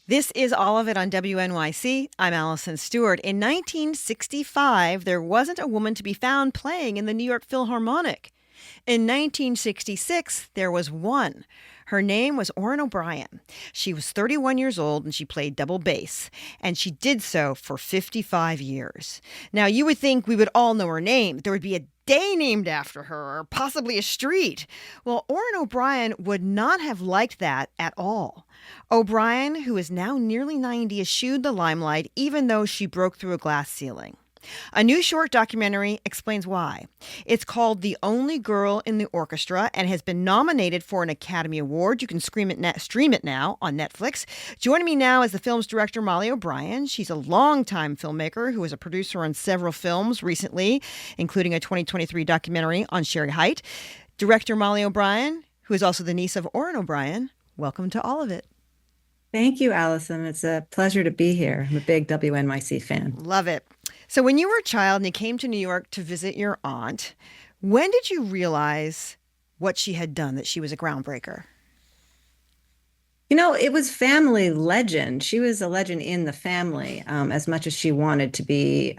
This is All of It on WNYC. I'm Alison Stewart. In 1965, there wasn't a woman to be found playing in the New York Philharmonic. In 1966, there was one. Her name was Orin O'Brien. She was 31 years old and she played double bass, and she did so for 55 years. Now, you would think we would all know her name. There would be a day named after her, or possibly a street. Well, Orin O'Brien would not have liked that at all. O'Brien, who is now nearly 90, eschewed the limelight even though she broke through a glass ceiling. A new short documentary explains why. It's called The Only Girl in the Orchestra and has been nominated for an Academy Award. You can stream it now on Netflix. Joining me now is the film's director, Molly O'Brien. She's a longtime filmmaker who was a producer on several films recently, including a 2023 documentary on Sherry Height. Director Molly O'Brien, who is also the niece of Orin O'Brien, welcome to All of It. Thank you, Alison. It's a pleasure to be here. I'm a big WNYC fan. Love it. So when you were a child and you came to New York to visit your aunt, when did you realize what she had done, that she was a groundbreaker? It was family legend. She was a legend in the family, as much as she wanted to be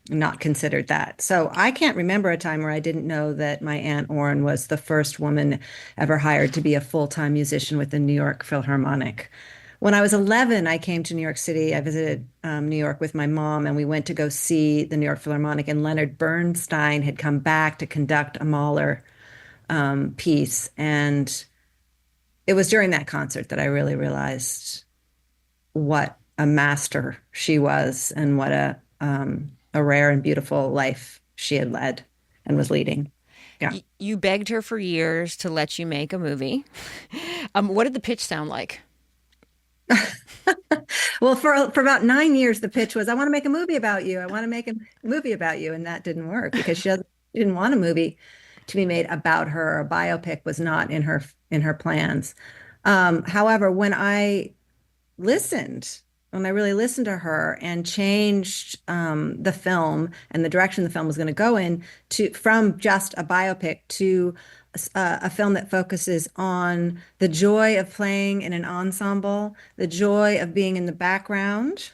not considered that. So I can't remember a time where I didn't know that my Aunt Orrin was the first woman ever hired to be a full-time musician with the New York Philharmonic. When I was 11, I came to New York City. I visited New York with my mom, and we went to go see the New York Philharmonic. And Leonard Bernstein had come back to conduct a Mahler piece. And it was during that concert that I really realized what a master she was and what a rare and beautiful life she had led and was leading. Yeah. You begged her for years to let you make a movie. What did the pitch sound like? Well, for about 9 years, the pitch was, I want to make a movie about you. I want to make a movie about you. And that didn't work because she didn't want a movie to be made about her. A biopic was not in her plans. However, when I really listened to her and changed the film and the direction the film was going to go in from just a biopic to a film that focuses on the joy of playing in an ensemble, the joy of being in the background,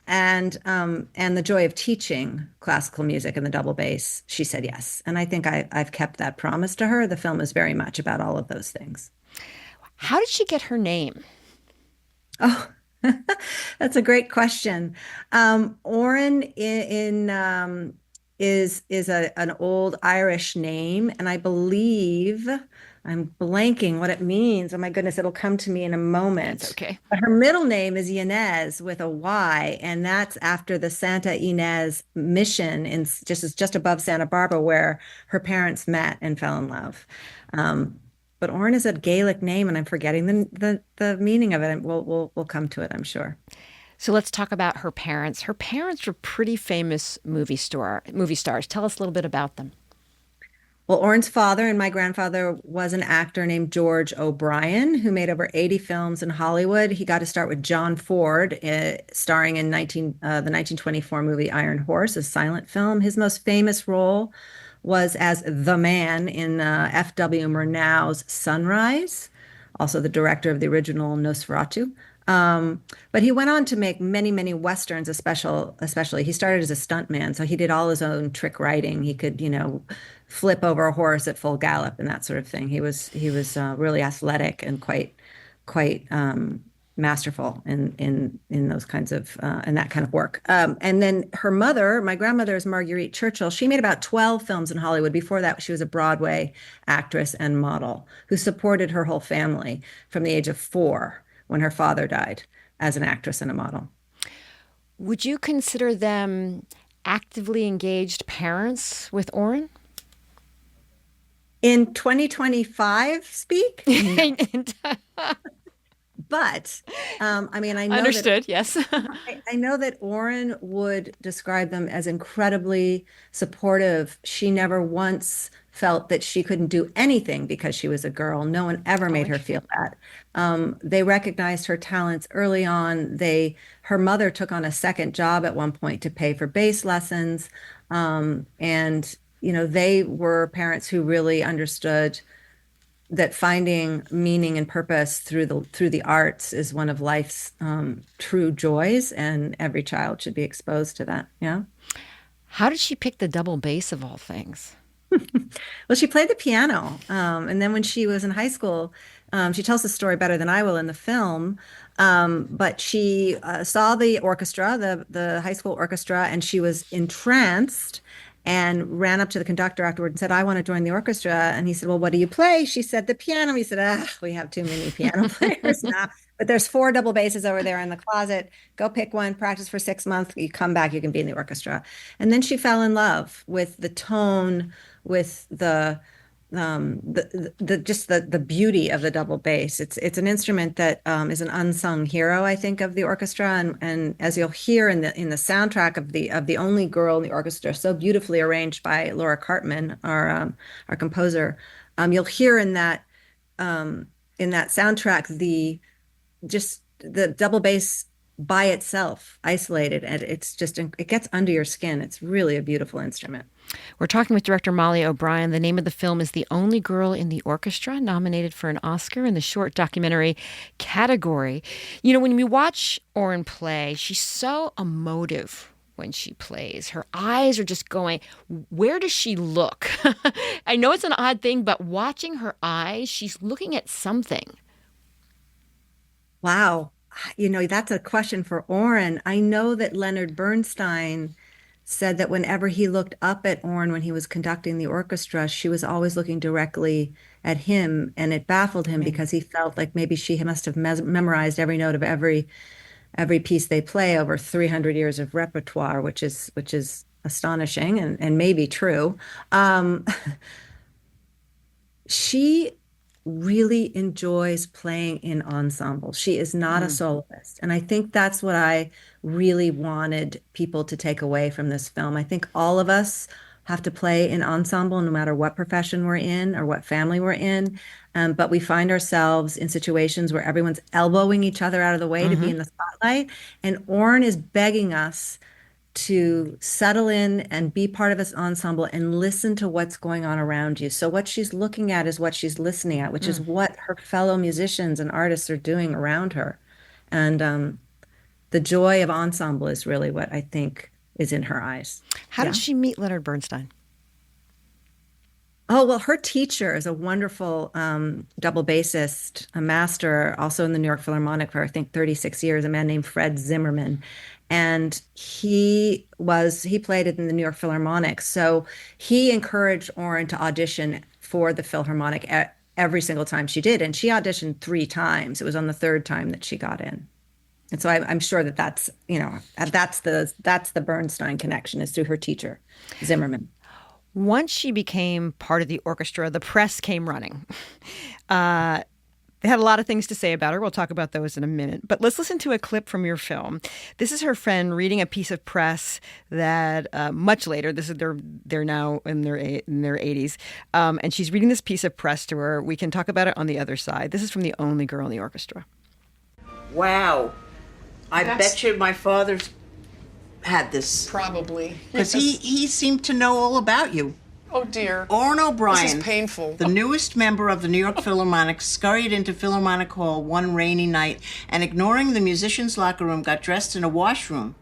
and the joy of teaching classical music and the double bass, she said yes. And I think I've kept that promise to her. The film is very much about all of those things. How did she get her name? Oh, that's a great question. Orin is an old Irish name, and I believe I'm blanking what it means. Oh my goodness, it'll come to me in a moment. That's okay. But her middle name is Yanez with a Y, and that's after the Santa Ynez mission in just above Santa Barbara, where her parents met and fell in love. But Orin is a Gaelic name, and I'm forgetting the meaning of it. And we'll come to it, I'm sure. So let's talk about her parents. Her parents were pretty famous movie stars. Tell us a little bit about them. Well, Orin's father and my grandfather was an actor named George O'Brien, who made over 80 films in Hollywood. He got to start with John Ford, starring in the 1924 movie Iron Horse, a silent film. His most famous role was as the man in F.W. Murnau's Sunrise, also the director of the original Nosferatu. But he went on to make many, many Westerns, especially he started as a stuntman. So he did all his own trick riding. He could, flip over a horse at full gallop and that sort of thing. He was really athletic and quite masterful in those kinds of in that kind of work. And then her mother, my grandmother, is Marguerite Churchill. She made about 12 films in Hollywood. Before that, she was a Broadway actress and model who supported her whole family from the age of 4 when her father died as an actress and a model. Would you consider them actively engaged parents with Orin? In 2025 speak? No. But I mean, I know Understood, yes. I know that Orin would describe them as incredibly supportive. She never once felt that she couldn't do anything because she was a girl. No one ever made her feel that. They recognized her talents early on. Her mother took on a second job at one point to pay for bass lessons. And they were parents who really understood that finding meaning and purpose through the arts is one of life's true joys, and every child should be exposed to that. Yeah. How did she pick the double bass of all things? Well, she played the piano, and then when she was in high school, she tells the story better than I will in the film. But she saw the orchestra, the high school orchestra, and she was entranced and ran up to the conductor afterward and said, "I want to join the orchestra." And he said, "Well, what do you play?" She said, "The piano." He said, "Ah, we have too many piano players now. But there's four double basses over there in the closet. Go pick one, practice for 6 months. You come back, you can be in the orchestra." And then she fell in love with the tone, with the just the beauty of the double bass. It's an instrument that is an unsung hero, I think, of the orchestra. And as you'll hear in the soundtrack of the only girl in the orchestra, so beautifully arranged by Laura Cartman, our composer, you'll hear in that soundtrack the double bass by itself, isolated, and it gets under your skin. It's really a beautiful instrument. We're talking with director Molly O'Brien. The name of the film is The Only Girl in the Orchestra, nominated for an Oscar in the short documentary category. You know, when we watch Orin play, she's so emotive when she plays. Her eyes are just going, where does she look? I know it's an odd thing, but watching her eyes, she's looking at something. Wow. That's a question for Orin. I know that Leonard Bernstein said that whenever he looked up at Orin when he was conducting the orchestra, she was always looking directly at him, and it baffled him because he felt like maybe she must have memorized every note of every piece they play over 300 years of repertoire, which is astonishing and maybe true. She really enjoys playing in ensemble. She is not a soloist. And I think that's what I really wanted people to take away from this film. I think all of us have to play in ensemble no matter what profession we're in or what family we're in. But we find ourselves in situations where everyone's elbowing each other out of the way to be in the spotlight. And Orrin is begging us to settle in and be part of this ensemble and listen to what's going on around you. So what she's looking at is what she's listening at, which is what her fellow musicians and artists are doing around her. And the joy of ensemble is really what I think is in her eyes. How did she meet Leonard Bernstein? Oh, well, her teacher is a wonderful double bassist, a master, also in the New York Philharmonic for, I think, 36 years, a man named Fred Zimmerman. And he played it in the New York Philharmonic. So he encouraged Orin to audition for the Philharmonic every single time she did. And she auditioned 3 times. It was on the third time that she got in. And so I'm sure that's the Bernstein connection, is through her teacher, Zimmerman. Once she became part of the orchestra, the press came running. They had a lot of things to say about her. We'll talk about those in a minute. But let's listen to a clip from your film. This is her friend reading a piece of press that much later, this is they're now in their 80s, and she's reading this piece of press to her. We can talk about it on the other side. This is from The Only Girl in the Orchestra. Wow. I bet you my father's had this. Probably. Because he seemed to know all about you. Oh, dear. Orin O'Brien, this is painful. The newest member of the New York Philharmonic, scurried into Philharmonic Hall one rainy night and, ignoring the musicians' locker room, got dressed in a washroom.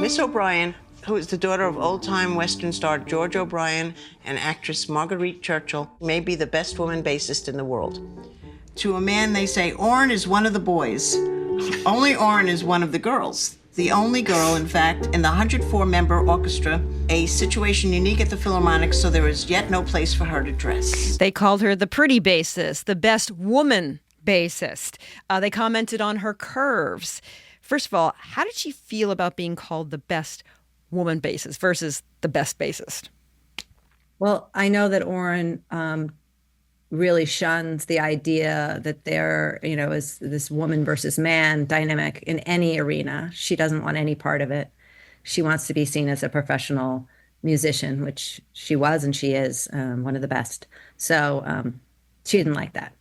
Miss O'Brien, who is the daughter of old-time Western star George O'Brien and actress Marguerite Churchill, may be the best woman bassist in the world. To a man, they say, Orin is one of the boys. Only Orin is one of the girls. The only girl, in fact, in the 104-member orchestra, a situation unique at the Philharmonic, so there is yet no place for her to dress. They called her the pretty bassist, the best woman bassist. They commented on her curves. First of all, how did she feel about being called the best woman bassist versus the best bassist? Well, I know that Orin really shuns the idea that there, is this woman versus man dynamic in any arena. She doesn't want any part of it. She wants to be seen as a professional musician, which she was and she is one of the best. So she didn't like that.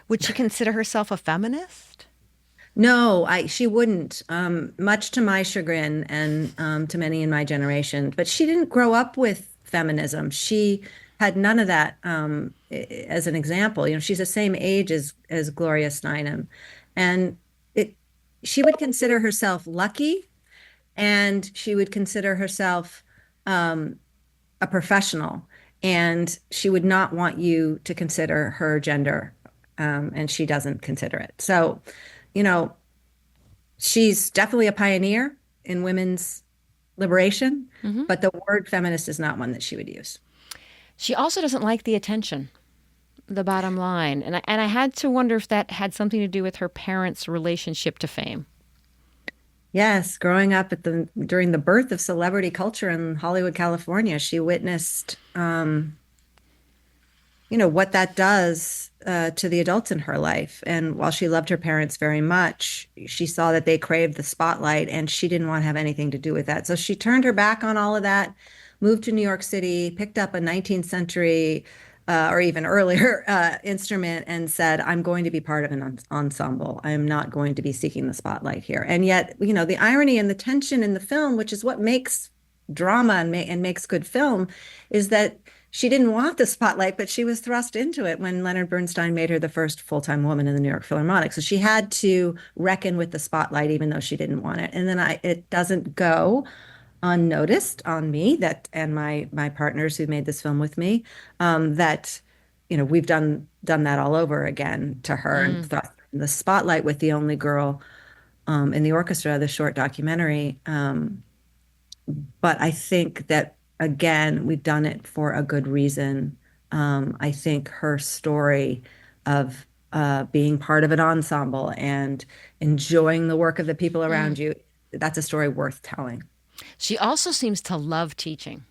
Would she consider herself a feminist? No, she wouldn't, much to my chagrin and to many in my generation. But she didn't grow up with feminism. She had none of that as an example. She's the same age as Gloria Steinem, and it she would consider herself lucky, and she would consider herself a professional, and she would not want you to consider her gender, and she doesn't consider it. So, you know, she's definitely a pioneer in women's liberation, but the word feminist is not one that she would use. She also doesn't like the attention, the bottom line. And I had to wonder if that had something to do with her parents' relationship to fame. Yes, growing up during the birth of celebrity culture in Hollywood, California, she witnessed, what that does to the adults in her life. And while she loved her parents very much, she saw that they craved the spotlight, and she didn't want to have anything to do with that. So she turned her back on all of that, moved to New York City, picked up a 19th century or even earlier instrument, and said, I'm going to be part of an ensemble. I am not going to be seeking the spotlight here. And yet, the irony and the tension in the film, which is what makes drama and makes good film, is that she didn't want the spotlight, but she was thrust into it when Leonard Bernstein made her the first full-time woman in the New York Philharmonic. So she had to reckon with the spotlight, even though she didn't want it. And then it doesn't go unnoticed on me and my partners who made this film with me, that we've done that all over again to her, and thrust the spotlight with The Only Girl in the Orchestra, the short documentary. But I think that, again, we've done it for a good reason. I think her story of being part of an ensemble and enjoying the work of the people around you, that's a story worth telling. She also seems to love teaching.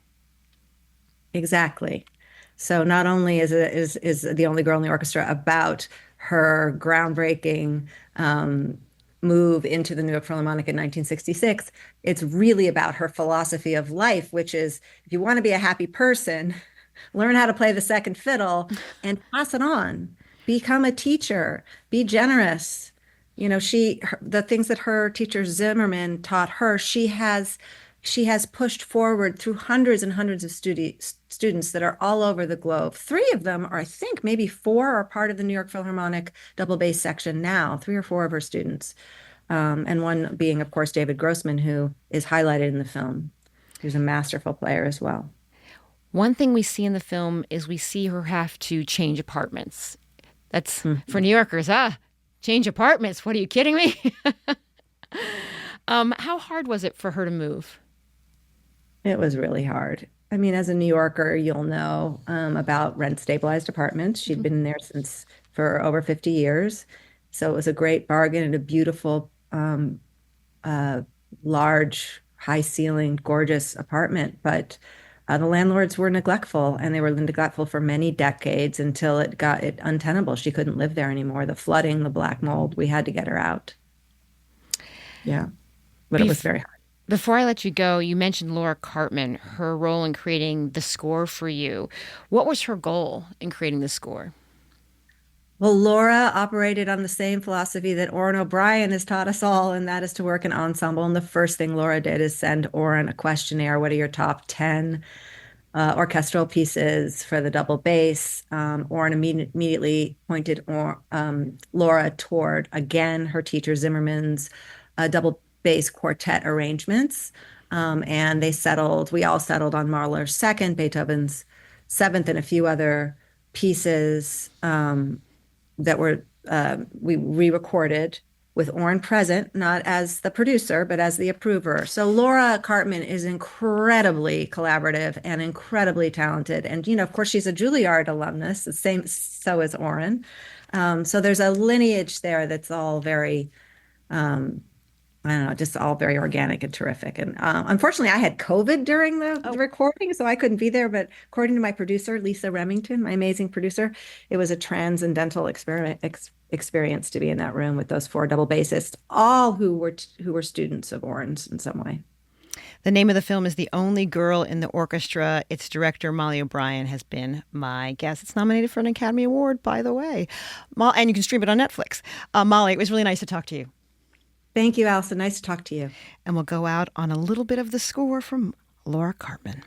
Exactly. So not only is The Only Girl in the Orchestra about her groundbreaking move into the New York Philharmonic in 1966, it's really about her philosophy of life, which is, if you want to be a happy person, learn how to play the second fiddle and pass it on. Become a teacher. Be generous. The things that her teacher Zimmerman taught her, she has pushed forward through hundreds and hundreds of students that are all over the globe. 3 of them, or I think maybe 4, are part of the New York Philharmonic double bass section now, 3 or 4 of her students. And one being, of course, David Grossman, who is highlighted in the film, who's a masterful player as well. One thing we see in the film is we see her have to change apartments. That's for New Yorkers. Change apartments. What, are you kidding me? How hard was it for her to move? It was really hard. I mean, as a New Yorker, you'll know about rent-stabilized apartments. She'd been there for over 50 years. So it was a great bargain and a beautiful, large, high-ceilinged, gorgeous apartment. But the landlords were neglectful, and they were neglectful for many decades until it got untenable. She couldn't live there anymore. The flooding, the black mold, we had to get her out. Yeah, but it was very hard. Before I let you go, you mentioned Laura Cartman, her role in creating the score for you. What was her goal in creating the score? Well, Laura operated on the same philosophy that Orin O'Brien has taught us all, and that is to work in ensemble. And the first thing Laura did is send Orin a questionnaire. What are your top 10 orchestral pieces for the double bass? Orin immediately pointed Laura toward, again, her teacher Zimmerman's double bass quartet arrangements. And we all settled on Mahler's second, Beethoven's seventh, and a few other pieces that were we re-recorded with Orin present, not as the producer, but as the approver. So Laura Cartman is incredibly collaborative and incredibly talented. And, of course, she's a Juilliard alumnus, so is Orin. So there's a lineage there that's all very, I don't know, just all very organic and terrific. And unfortunately, I had COVID during the recording, so I couldn't be there. But according to my producer, Lisa Remington, my amazing producer, it was a transcendental experience to be in that room with those 4 double bassists, all who were students of Orin's in some way. The name of the film is The Only Girl in the Orchestra. Its director, Molly O'Brien, has been my guest. It's nominated for an Academy Award, by the way. And you can stream it on Netflix. Molly, it was really nice to talk to you. Thank you, Alison. Nice to talk to you. And we'll go out on a little bit of the score from Laura Cartman.